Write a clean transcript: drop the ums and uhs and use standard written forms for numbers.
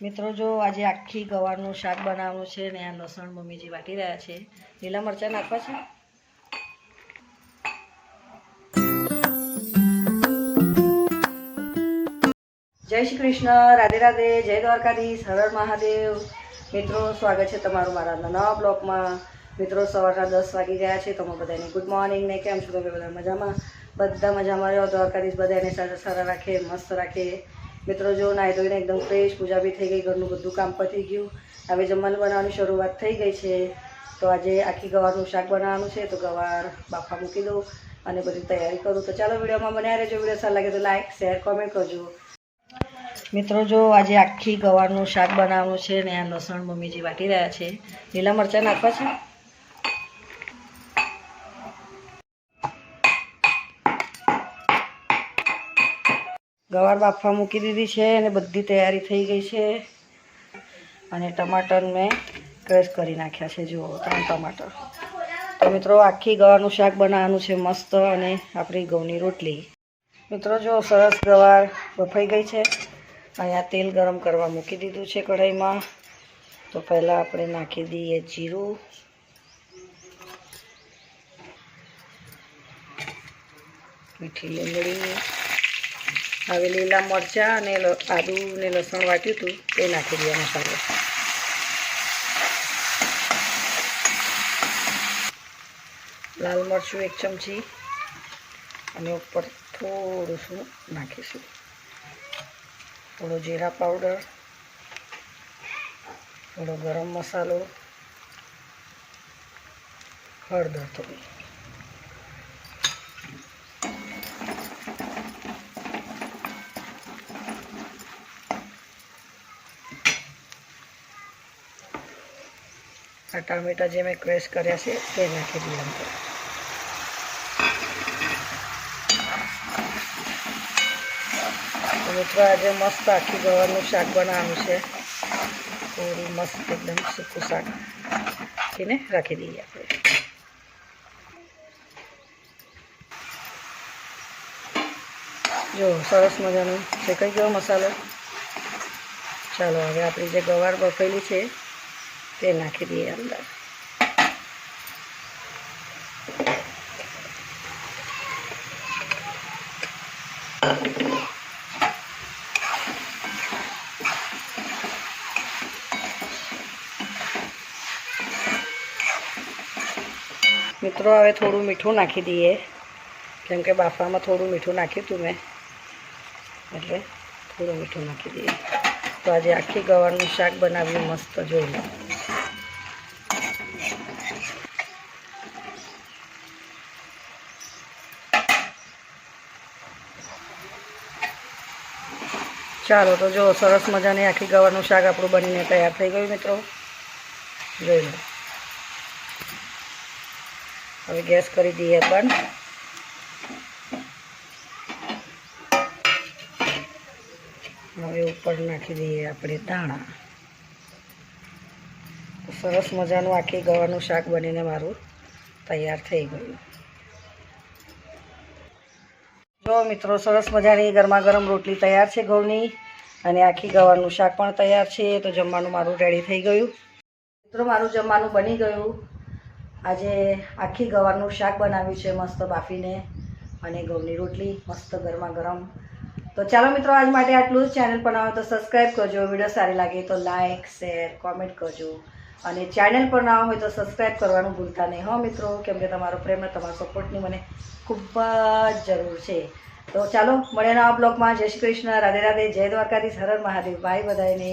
મિત્રો જો આજે આખી ગવારનું શાક બનાવવાનું છે ને આ લસણ મમ્મીજી વાટી રહ્યા છે. લીલા મરચાં નાખવા છે. જય શ્રી કૃષ્ણ, રાધે રાધે, જય દ્વારકાધીશ, હર હર મહાદેવ. મિત્રો સ્વાગત છે તમારું મારા નવા બ્લોગમાં. મિત્રો સવારના 10 વાગી ગયા છે. તમે બધાને ગુડ મોર્નિંગ ને કેમ છો? તમે બધા મજામાં? બધા મજામાં રહ્યો. દ્વારકાધીશ બધાને સારા રાખે, મસ્ત રાખે. મિત્રો જો નાહી ધોઈને એકદમ ફ્રેશ, પૂજા બી થઈ ગઈ, ઘરનું બધું કામ પતી ગયું. હવે જમવાનું બનાવવાની શરૂઆત થઈ ગઈ છે. તો આજે આખી ગવારનું શાક બનાવવાનું છે. તો ગવાર બાફા મૂકી દઉં અને બધી તૈયારી કરું. તો ચાલો વિડીયોમાં બનાવી રહેજો. વિડીયો સારો લાગે તો લાઈક, શેર, કોમેન્ટ કરજો. મિત્રો જો આજે આખી ગવારનું શાક બનાવવાનું છે ને આ લસણ મમ્મીજી વાટી રહ્યા છે. લીલા મરચાં નાખવા છે. ગવાર બાફવા મૂકી દીધી છે અને બધી તૈયારી થઈ ગઈ છે. અને ટમાટર મેં ક્રશ કરી નાખ્યા છે. જુઓ 3 ટમાટર. તો મિત્રો આખી ગવારનું શાક બનાવવાનું છે મસ્ત, અને આપણી ઘઉંની રોટલી. મિત્રો જો સરસ ગવાર બફાઈ ગઈ છે. અહીંયા તેલ ગરમ કરવા મૂકી દીધું છે કઢાઈમાં. તો પહેલાં આપણે નાખી દઈએ જીરું, મીઠી લીમડી, હવે લીલા મરચાં અને આદુ ને લસણ વાટ્યું હતું તે નાખી દઈએ મસાલો. લાલ મરચું 1 ચમચી અને ઉપર થોડું શું નાખીશું, થોડો જીરા પાવડર, થોડો ગરમ મસાલો, હળદર થોડી. આ ટામેટા જે મેં ક્રેશ કર્યા છે તે નાખી દઈએ અંદર. મિત્રો આજે મસ્ત આખી ગવારનું શાક બનાવવાનું છે. થોડું મસ્ત એકદમ સૂકું શાક એને રાખી દઈએ આપણે. જો સરસ મજાનું શેકાઈ ગયો મસાલો. ચાલો હવે આપણી જે ગવાર બફેલી છે તે નાખી દઈએ અંદર. મિત્રો હવે થોડું મીઠું નાખી દઈએ, કેમ કે બાફામાં થોડું મીઠું નાખ્યું હતું મેં, એટલે થોડું મીઠું નાખી દઈએ. તો આજે આખી ગવારનું શાક બનાવ્યું મસ્ત, જોઈ લો. ચાલો તો જો સરસ મજાની આખી ગવારનું શાક આપણું બનીને તૈયાર થઈ ગયું. મિત્રો જોઈ લો. હવે ગેસ કરી દઈએ બંધ. હવે ઉપર નાખી દઈએ આપણે ધાણા. સરસ મજાનું આખી ગવારનું શાક બનીને મારું તૈયાર થઈ ગયું. જો મિત્રો સરસ મજાની ગરમા ગરમ રોટલી તૈયાર છે ઘઉંની, અને આખી ગવારનું શાક પણ તૈયાર છે. તો જમવાનું મારું રેડી થઈ ગયું. મિત્રો મારું જમવાનું બની ગયું. આજે આખી ગવારનું શાક બનાવ્યું છે મસ્ત બાફીને, અને ઘઉંની રોટલી મસ્ત ગરમા ગરમ. તો ચાલો મિત્રો આજ માટે આટલું જ. ચેનલ પર ના હોય તો સબસ્ક્રાઈબ કરજો. વિડીયો સારી લાગે તો લાઇક, શેર, કોમેન્ટ કરજો. અને ચેનલ પર ના હોય તો સબસ્ક્રાઈબ કરવાનું ભૂલતા નહીં હો મિત્રો, કેમ કે તમારો પ્રેમ અને તમારો સપોર્ટની મને ખૂબ જ જરૂર છે. તો ચાલો મળીએ નવા બ્લોગમાં. જય શ્રી કૃષ્ણ, રાધે રાધે, જય દ્વારકાધીશ, હર હર મહાદેવ. બાય બધાને.